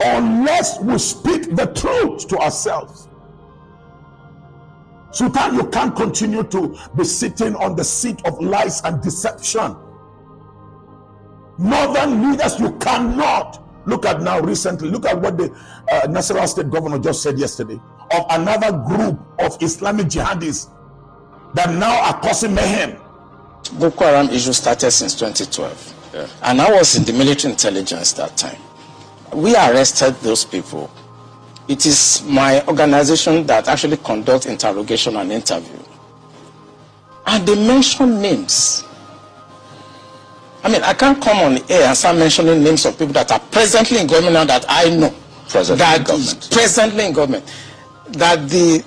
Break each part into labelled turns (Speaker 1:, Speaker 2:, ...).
Speaker 1: unless we speak the truth to ourselves. Sultan, you can't continue to be sitting on the seat of lies and deception. Northern leaders, you cannot. Look at now recently, look at what the Nasarawa state governor just said yesterday of another group of Islamic jihadists that now are causing mayhem.
Speaker 2: Boko Haram issue started since 2012. Yeah. And I was in the military intelligence that time. We arrested those people. It is my organization that actually conducts interrogation and interview. And they mention names. I mean, I can't come on air and start mentioning names of people that are presently in government now that I know. Presently in government. That the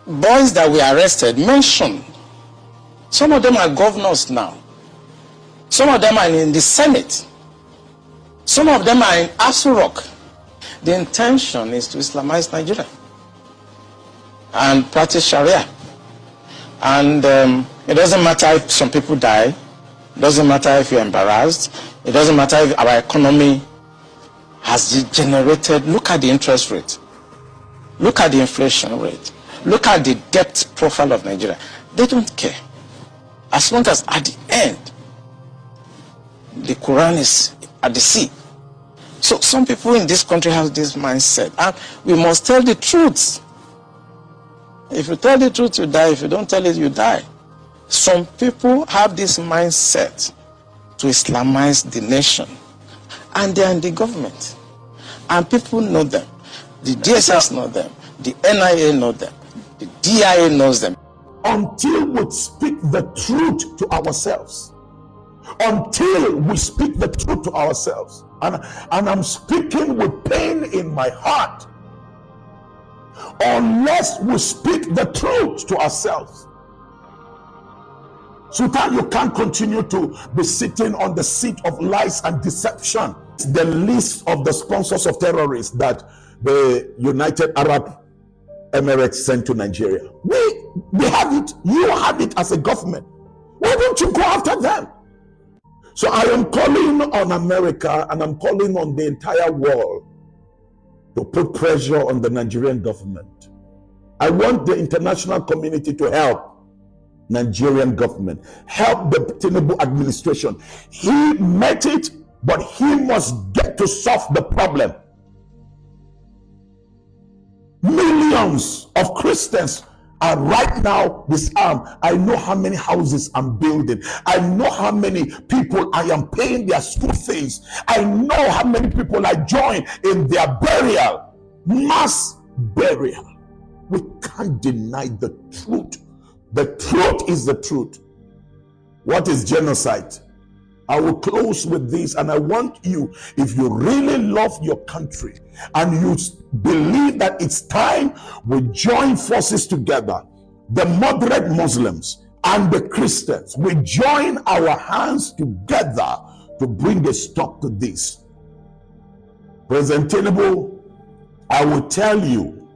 Speaker 2: boys that we arrested mentioned. Some of them are governors now. Some of them are in the Senate. Some of them are in Asu Rock. The intention is to Islamize Nigeria and practice Sharia. And it doesn't matter if some people die. It doesn't matter if you're embarrassed. It doesn't matter if our economy has degenerated. Look at the interest rate. Look at the inflation rate. Look at the debt profile of Nigeria. They don't care. As long as at the end, the Quran is at the sea. So some people in this country have this mindset. And we must tell the truth. If you tell the truth, you die. If you don't tell it, you die. Some people have this mindset to Islamize the nation. And they are in the government. And people know them. The DSS know them. The NIA know them. The DIA knows them.
Speaker 1: Until we speak the truth to ourselves. Until we speak the truth to ourselves. And I'm speaking with pain in my heart. Unless we speak the truth to ourselves. Sultan, you can't continue to be sitting on the seat of lies and deception. The list of the sponsors of terrorists that the United Arab Emirates sent to Nigeria. We have it. You have it as a government. Why don't you go after them? So I am calling on America and I'm calling on the entire world to put pressure on the Nigerian government. I want the international community to help Nigerian government, help the Tinubu administration. He met it, but he must get to solve the problem. Millions of Christians are right now disarmed. I know how many houses I'm building. I know how many people I am paying their school fees. I know how many people I join in their burial, mass burial. We can't deny the truth. The truth is the truth. What is genocide? I will close with this, and I want you, if you really love your country and you believe that it's time we join forces together, the moderate Muslims and the Christians, we join our hands together to bring a stop to this. President Tinubu, I will tell you,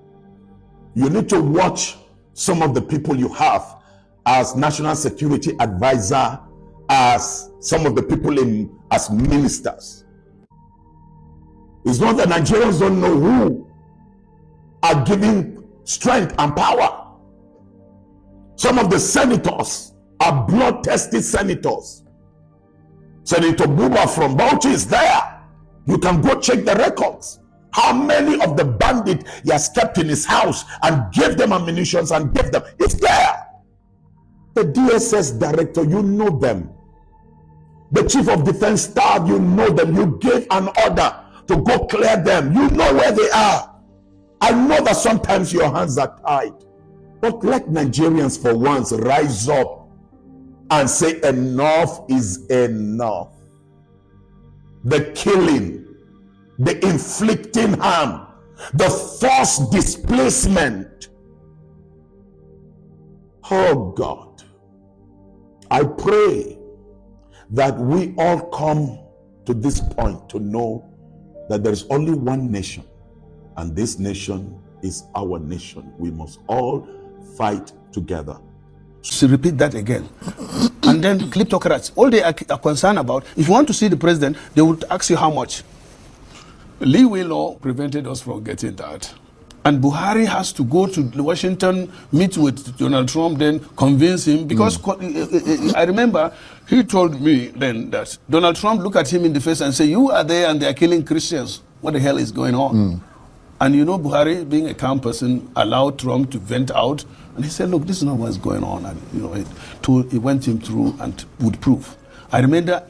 Speaker 1: you need to watch some of the people you have as national security advisor, as some of the people as ministers. It's not that Nigerians don't know who are giving strength and power. Some of the senators are blood-tested senators. Senator Buba from Bauchi is there. You can go check the records. How many of the bandits he has kept in his house and gave them ammunition and gave them? It's there. The DSS director, you know them. The chief of defense staff, you know them. You gave an order to go clear them. You know where they are. I know that sometimes your hands are tied. But let Nigerians for once rise up and say enough is enough. The killing, the inflicting harm, the forced displacement. Oh God, I pray that we all come to this point to know that there is only one nation, and this nation is our nation. We must all fight together.
Speaker 3: So repeat that again. And then kleptocrats, all they are concerned about, if you want to see the president, they would ask you how much. Lee Wheeler prevented us from getting that. And Buhari has to go to Washington, meet with Donald Trump, then convince him. Because I remember he told me then that Donald Trump looked at him in the face and said, you are there and they are killing Christians. What the hell is going on? And you know, Buhari, being a calm person, allowed Trump to vent out. And he said, look, this is not what's going on. And you know, he went him through and would prove. I remember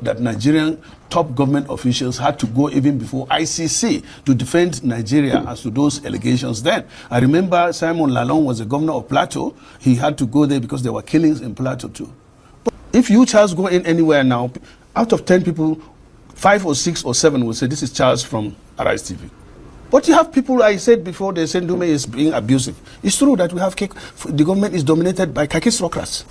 Speaker 3: that Nigerian top government officials had to go even before ICC to defend Nigeria as to those allegations then. I remember Simon Lalong was the governor of Plateau. He had to go there because there were killings in Plateau too. But if you, Charles, go in anywhere now, out of 10 people, 5 or 6 or 7 will say, this is Charles from Arise TV. But you have people, I said before, they said Dume is being abusive. It's true that we have, the government is dominated by kakistocrats.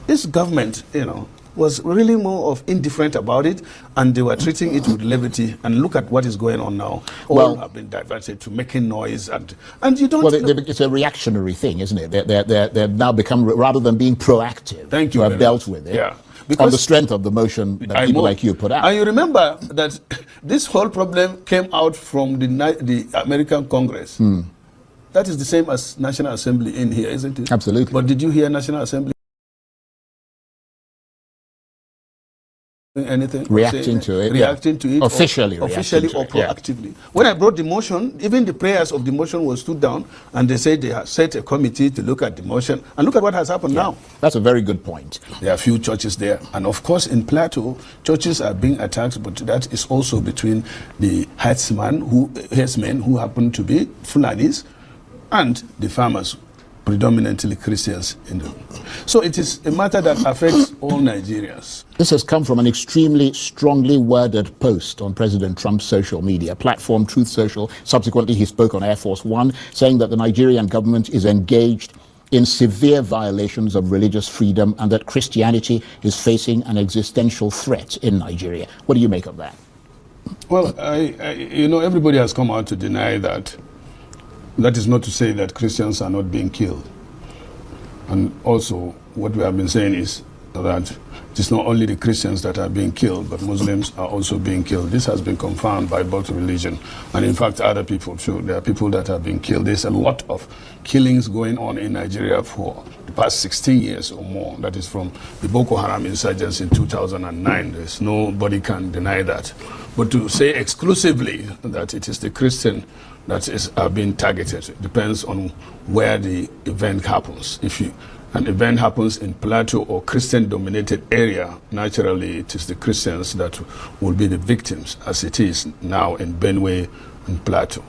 Speaker 3: This government, you know, was really more of indifferent about it, and they were treating it with levity. And look at what is going on now. All have been diverted to making noise, and you don't.
Speaker 4: Well, it's a reactionary thing, isn't it? They're now become, rather than being proactive,
Speaker 3: Thank you
Speaker 4: to have dealt with it.
Speaker 3: Yeah.
Speaker 4: Because on the strength of the motion that people like you put out.
Speaker 3: And you remember that this whole problem came out from the American Congress. That is the same as National Assembly in here, isn't it?
Speaker 4: Absolutely.
Speaker 3: But did you hear National Assembly anything?
Speaker 4: Reacting to it.
Speaker 3: Reacting to it.
Speaker 4: Officially
Speaker 3: or proactively. Yeah. When I brought the motion, even the prayers of the motion were stood down, and they said they had set a committee to look at the motion. And look at what has happened now.
Speaker 4: That's a very good point.
Speaker 3: There are a few churches there. And of course, in Plateau, churches are being attacked, but that is also between the herdsmen who happen to be Fulanis and the farmers, predominantly Christians in them. So it is a matter that affects all Nigerians.
Speaker 4: This has come from an extremely strongly worded post on President Trump's social media platform, Truth Social. Subsequently, he spoke on Air Force One, saying that the Nigerian government is engaged in severe violations of religious freedom and that Christianity is facing an existential threat in Nigeria. What do you make of that?
Speaker 3: Well, you know, everybody has come out to deny that. That is not to say that Christians are not being killed. And also, what we have been saying is that it is not only the Christians that are being killed, but Muslims are also being killed. This has been confirmed by both religion, and in fact, other people too. There are people that are being killed. There's a lot of killings going on in Nigeria for the past 16 years or more. That is from the Boko Haram insurgents in 2009. There's nobody can deny that. But to say exclusively that it is the Christian that is being targeted, it depends on where the event happens. If an event happens in Plateau or Christian-dominated area, naturally it is the Christians that will be the victims, as it is now in Benue and Plateau.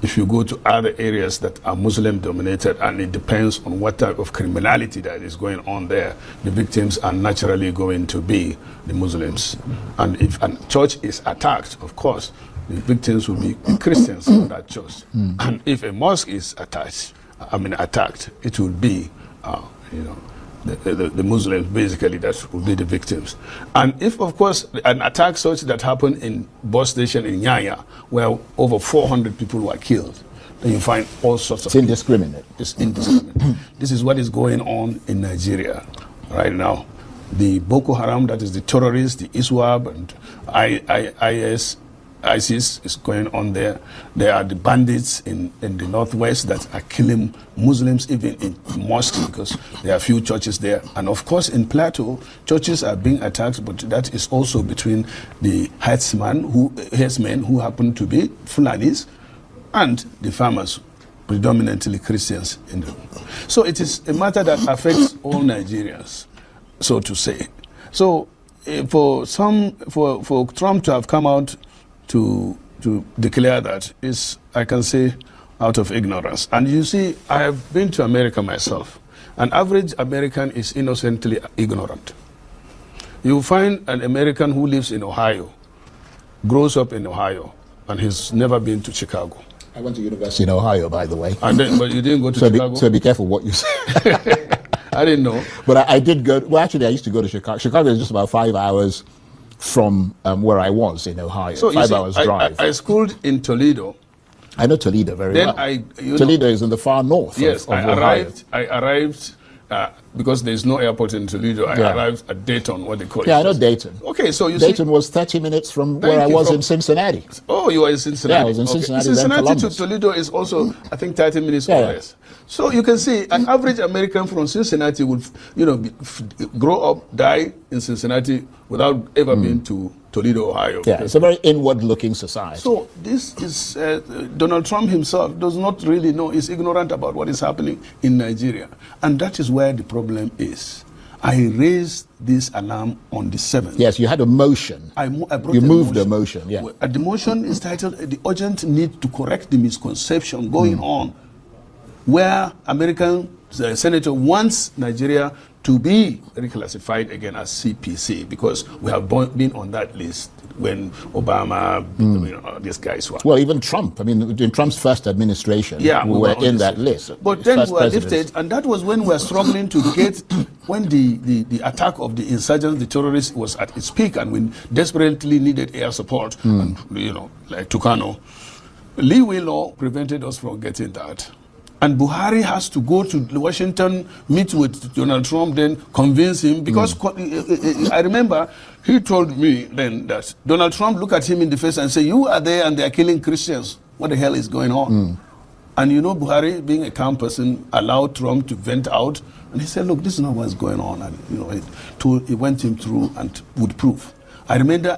Speaker 3: If you go to other areas that are Muslim-dominated, and it depends on what type of criminality that is going on there, the victims are naturally going to be the Muslims. And if a church is attacked, of course, the victims will be Christians in that church. And if a mosque is attacked, it will be, the Muslims basically that will be the victims. And if, of course, an attack such that happened in bus station in Nyanya, where over 400 people were killed, then you find all sorts of...
Speaker 4: It's indiscriminate.
Speaker 3: It's indiscriminate. This is what is going on in Nigeria right now. The Boko Haram, that is the terrorists, the ISWAB and ISIS is going on there. There are the bandits in the northwest that are killing Muslims even in mosques, because there are few churches there. And of course in Plateau, churches are being attacked, but that is also between the herdsmen who happen to be Fulanis and the farmers, predominantly Christians in them. So it is a matter that affects all Nigerians, so to say. So for Trump to have come out to declare that is, I can say, out of ignorance. And you see, I have been to America myself. An average American is innocently ignorant. You find an American who lives in Ohio, grows up in Ohio, and he's never been to Chicago.
Speaker 4: I went to university in Ohio, by the way.
Speaker 3: And then, but you didn't go to Chicago?
Speaker 4: So be careful what you say.
Speaker 3: I didn't know.
Speaker 4: But I did go, well, actually, I used to go to Chicago. Chicago is just about 5 hours from where I was in Ohio. So 5 hours drive.
Speaker 3: I schooled in Toledo.
Speaker 4: I know Toledo very well. Toledo is in the far north of Ohio.
Speaker 3: I arrived because there's no airport in Toledo, I
Speaker 4: Yeah.
Speaker 3: arrived at Dayton, what they call it.
Speaker 4: Yeah, I know Dayton.
Speaker 3: Okay, so you see.
Speaker 4: Dayton was 30 minutes from where
Speaker 3: Thank
Speaker 4: I
Speaker 3: you,
Speaker 4: was
Speaker 3: from-
Speaker 4: in Cincinnati.
Speaker 3: Oh, you are in Cincinnati.
Speaker 4: Yeah, I was in
Speaker 3: Okay.
Speaker 4: Cincinnati, then
Speaker 3: Cincinnati to
Speaker 4: Columbus.
Speaker 3: Toledo is also, I think, 30 minutes
Speaker 4: Yeah,
Speaker 3: or
Speaker 4: yeah.
Speaker 3: less. So you can see an average American from Cincinnati would, grow up, die in Cincinnati without ever being to Toledo, Ohio.
Speaker 4: Yeah, it's a very inward-looking society.
Speaker 3: So this is Donald Trump himself does not really know. He's ignorant about what is happening in Nigeria, and that is where the problem is. I raised this alarm on the 7th.
Speaker 4: Yes, you had a motion.
Speaker 3: I brought
Speaker 4: You
Speaker 3: a
Speaker 4: moved a motion, yeah.
Speaker 3: The motion is titled "The Urgent Need to Correct the Misconception Going On," where American senator wants Nigeria to be reclassified again as CPC because we have been on that list when Obama, these guys were.
Speaker 4: Well, even Trump. I mean, in Trump's first administration,
Speaker 3: Yeah,
Speaker 4: we were
Speaker 3: on
Speaker 4: in
Speaker 3: this
Speaker 4: that
Speaker 3: list.
Speaker 4: list.
Speaker 3: But then
Speaker 4: First
Speaker 3: we were
Speaker 4: president.
Speaker 3: lifted, and that was when we were struggling to get, when the attack of the insurgents, the terrorists, was at its peak, and we desperately needed air support, and like Tucano. Lee Wheeler prevented us from getting that. And Buhari has to go to Washington, meet with Donald Trump, then convince him. Because I remember he told me then that Donald Trump looked at him in the face and said, "You are there and they are killing Christians. What the hell is going on?" And Buhari, being a calm person, allowed Trump to vent out. And he said, "Look, this is not what's going on." And he went him through and would prove. I remember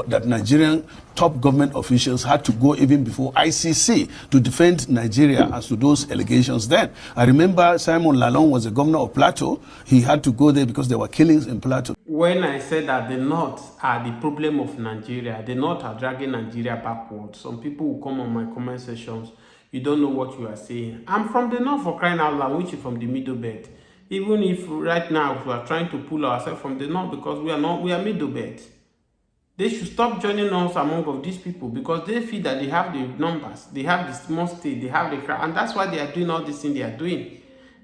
Speaker 3: that Nigerian top government officials had to go even before ICC to defend Nigeria as to those allegations then. I remember Simon Lalong was the governor of Plateau. He had to go there because there were killings in Plateau.
Speaker 5: When I said that the North are the problem of Nigeria, the North are dragging Nigeria backwards, some people will come on my comment sections, you don't know what you are saying. I'm from the North, for crying out loud, which is from the Middle Belt. Even if right now we are trying to pull ourselves from the North because we are Middle Belt. They should stop joining us among of these people because they feel that they have the numbers, they have the small state, they have the crowd, and that's why they are doing all this thing they are doing.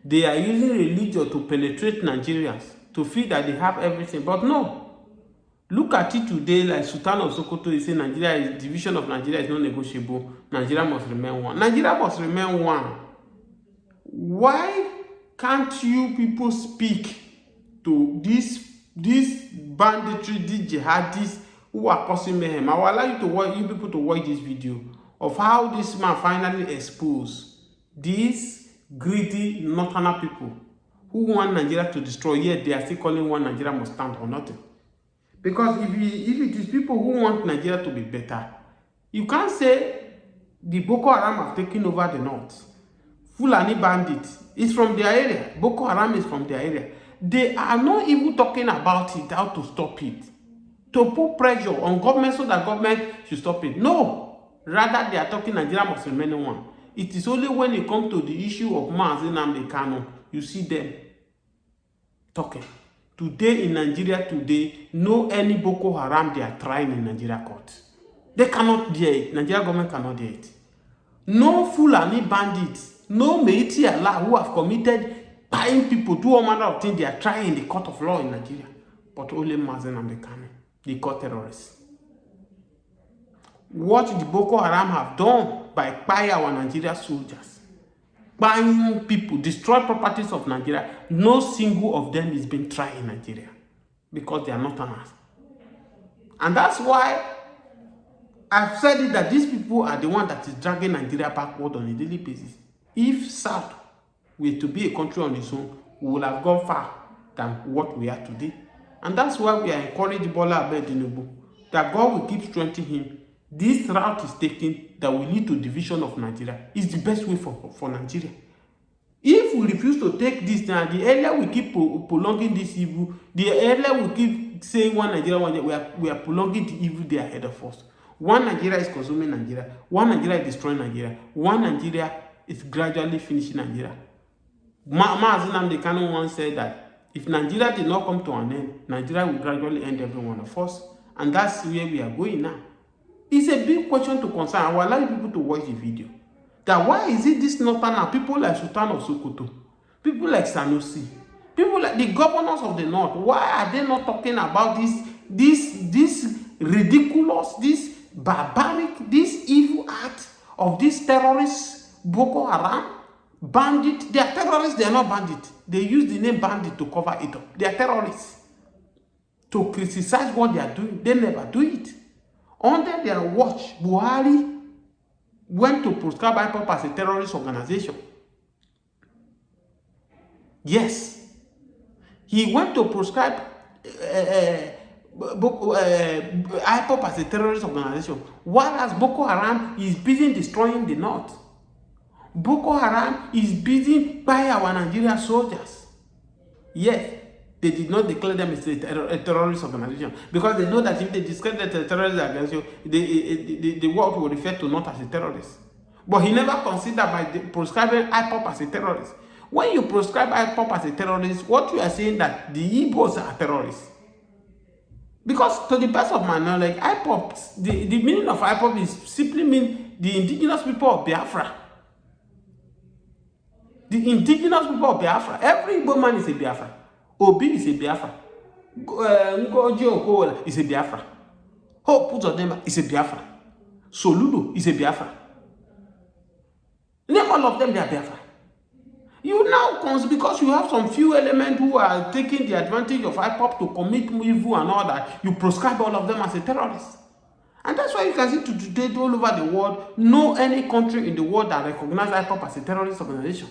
Speaker 5: They are using religion to penetrate Nigerians, to feel that they have everything, but no. Look at it today, like Sultan of Sokoto is saying division of Nigeria is not negotiable. Nigeria must remain one. Nigeria must remain one. Why can't you people speak to this banditry, these jihadists who are causing mayhem? I will allow you people to watch this video of how this man finally exposed these greedy northerner people who want Nigeria to destroy, yet they are still calling one Nigeria must stand or nothing. Because if it is people who want Nigeria to be better, you can't say the Boko Haram have taken over the north. Fulani bandits is from their area. Boko Haram is from their area. They are not even talking about it, how to stop it. To put pressure on government so that government should stop it. No. Rather, they are talking Nigeria must remain one. It is only when it comes to the issue of Mazi Nnamdi Kanu, you see them talking. Today in Nigeria, no any Boko Haram they are trying in Nigeria court. They cannot dare it. Nigeria government cannot dare it. No Fulani bandits, no Meiti Allah who have committed buying people, do all manner of things they are trying in the court of law in Nigeria. But only Mazi Nnamdi Kanu, the court terrorists. What the Boko Haram have done by buying our Nigeria soldiers, buying people, destroy properties of Nigeria, no single of them is being tried in Nigeria because they are not honest. And that's why I've said it that these people are the one that is dragging Nigeria backward on a daily basis. If South were to be a country on its own, we would have gone far than what we are today. And that's why we are encouraging Bola Ahmed Tinubu that God will keep strengthening him. This route is taken that will lead to division of Nigeria. It's the best way for Nigeria. If we refuse to take this now, the earlier we keep prolonging this evil, the earlier we keep saying one Nigeria, we are prolonging the evil they are ahead of us. One Nigeria is consuming Nigeria. One Nigeria is destroying Nigeria. One Nigeria is gradually finishing Nigeria. Mazi Nnamdi Kanu once said that if Nigeria did not come to an end, Nigeria will gradually end every one of us. And that's where we are going now. It's a big question to concern. I will allow people to watch the video. That why is it this northern people like Sultan of Sokoto, people like Sanusi, people like the governors of the north, why are they not talking about this ridiculous, this barbaric, this evil act of this terrorist Boko Haram? Bandits, they are terrorists, they are not bandits. They use the name bandit to cover it up. They are terrorists. To criticize what they are doing, they never do it. Under their watch, Buhari went to proscribe IPOB as a terrorist organization. Yes. He went to proscribe IPOB as a terrorist organization, whereas Boko Haram is busy destroying the north. Boko Haram is busy by our Nigerian soldiers. Yes, they did not declare them as a terrorist organization because they know that if they declare that a terrorist organization, the world will refer to not as a terrorist. But he never considered by proscribing IPOB as a terrorist. When you proscribe IPOB as a terrorist, what you are saying that the Igbos are terrorists. Because to the best of my knowledge, IPOB, the meaning of IPOB is simply mean the indigenous people of Biafra. The indigenous people of Biafra. Every Igbo man is a Biafra. Obi is a Biafra. Ngoji Okowola is a Biafra. Hope Uzodinma is a Biafra. Soludo is a Biafra. Name all of them, they are Biafra. You now, because you have some few elements who are taking the advantage of IPOB to commit evil and all that, you proscribe all of them as a terrorist. And that's why you can see today all over the world, no any country in the world that recognize IPOB as a terrorist organization.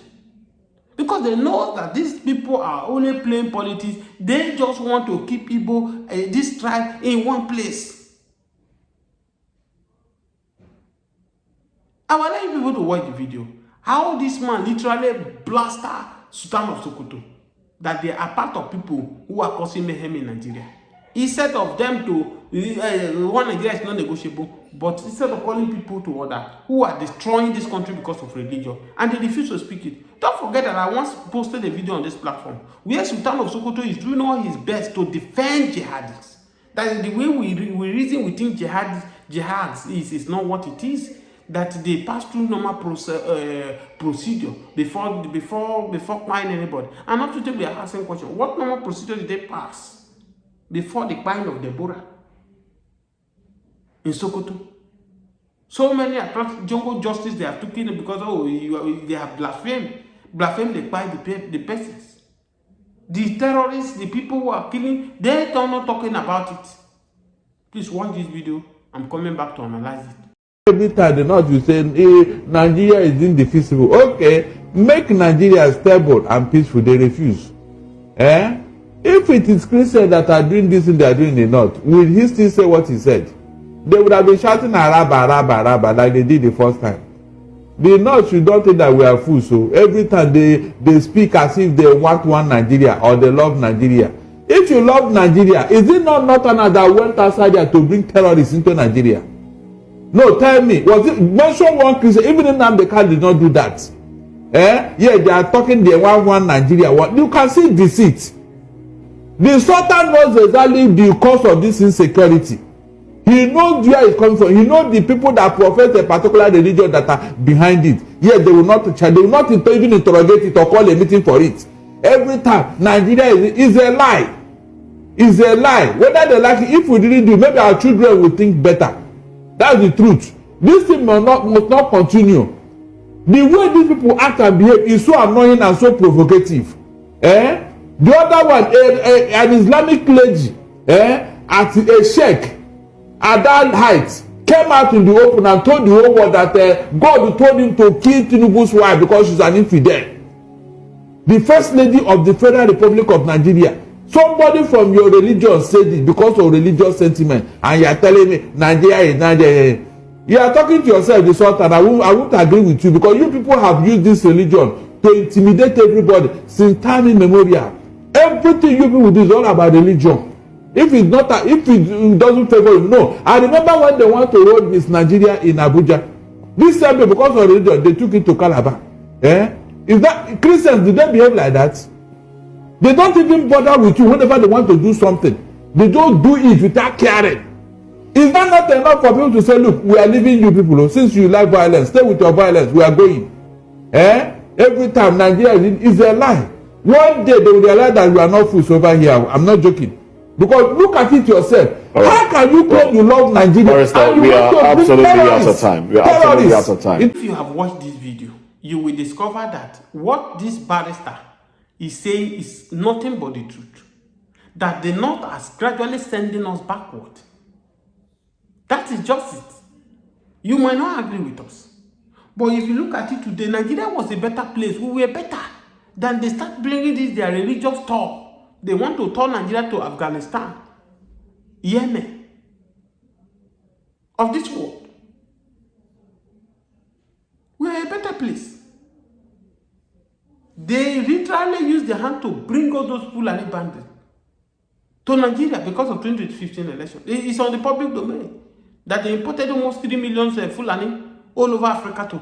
Speaker 5: Because they know that these people are only playing politics. They just want to keep Igbo, this tribe, in one place. I will let you people to watch the video. How this man literally blasted Sultan of Sokoto. That they are part of people who are causing mayhem in Nigeria. Instead of them to, one Nigeria is not negotiable, but instead of calling people to order who are destroying this country because of religion, and they refuse to speak it. Don't forget that I once posted a video on this platform where Sultan of Sokoto is doing all his best to defend jihadists. That is the way we reason we think jihad is not what it is. That they pass through normal procedure before buying anybody. And not today we are asking question, what normal procedure did they pass before the buying of Deborah in Sokoto? So many jungle justice they have taken because they have blasphemed the persons. The terrorists, the people who are killing, they are not talking about it. Please watch this video. I'm coming back to analyze it.
Speaker 6: Every time the North will say, Nigeria is indefeasible. Okay, make Nigeria stable and peaceful. They refuse. If it is Christians that are doing this and they are doing the North, will he still say what he said? They would have been shouting Araba, Araba, Araba like they did the first time. The North should not think that we are fools. So every time they speak as if they want one Nigeria or they love Nigeria. If you love Nigeria, is it not Northerners that went outside there to bring terrorists into Nigeria? No, tell me, was it mention one Christian? Even if Nnamdi did not do that. Yeah, they are talking they want one Nigeria. You can see deceit. The Sultan knows exactly the cause of this insecurity. He knows where it's coming from. He knows the people that profess a particular religion that are behind it. Yet they will not even interrogate it or call a meeting for it. Every time Nigeria is a lie. It's a lie. Whether they like it, if we didn't do, maybe our children will think better. That's the truth. This thing must not continue. The way these people act and behave is so annoying and so provocative. The other one, an Islamic clergy, at a sheikh, at that height, came out in the open and told the whole world that God told him to kill Tinubu's wife because she's an infidel. The first lady of the Federal Republic of Nigeria. Somebody from your religion said it because of religious sentiment, and you are telling me Nigeria is Nigeria. You are talking to yourself, the Sultan. I won't agree with you because you people have used this religion to intimidate everybody since time immemorial. Everything you people do is all about religion. If it doesn't favor you, no. I remember when they want to hold Miss Nigeria in Abuja. This time because of religion, they took it to Calabar. Is that Christians? Did they behave like that? They don't even bother with you whenever they want to do something. They don't do it without caring. Is that not enough for people to say, look, we are leaving you people. Since you like violence, stay with your violence. We are going. Every time Nigeria is a lie. One day they will realize that we are not fools over here. I'm not joking. Because look at it yourself. Right. How can you claim you love Nigeria?
Speaker 7: We are absolutely out of time. We are absolutely out of time.
Speaker 5: If you have watched this video, you will discover that what this barrister is saying is nothing but the truth. That the North is gradually sending us backward. That is just it. You might not agree with us. But if you look at it today, Nigeria was a better place. We were better. Then they start bringing this, their religious talk. They want to turn Nigeria to Afghanistan, Yemen, of this world. We are a better place. They literally use their hand to bring all those Fulani bandits to Nigeria because of 2015 election. It's on the public domain that they imported almost 3 million Fulani all over Africa to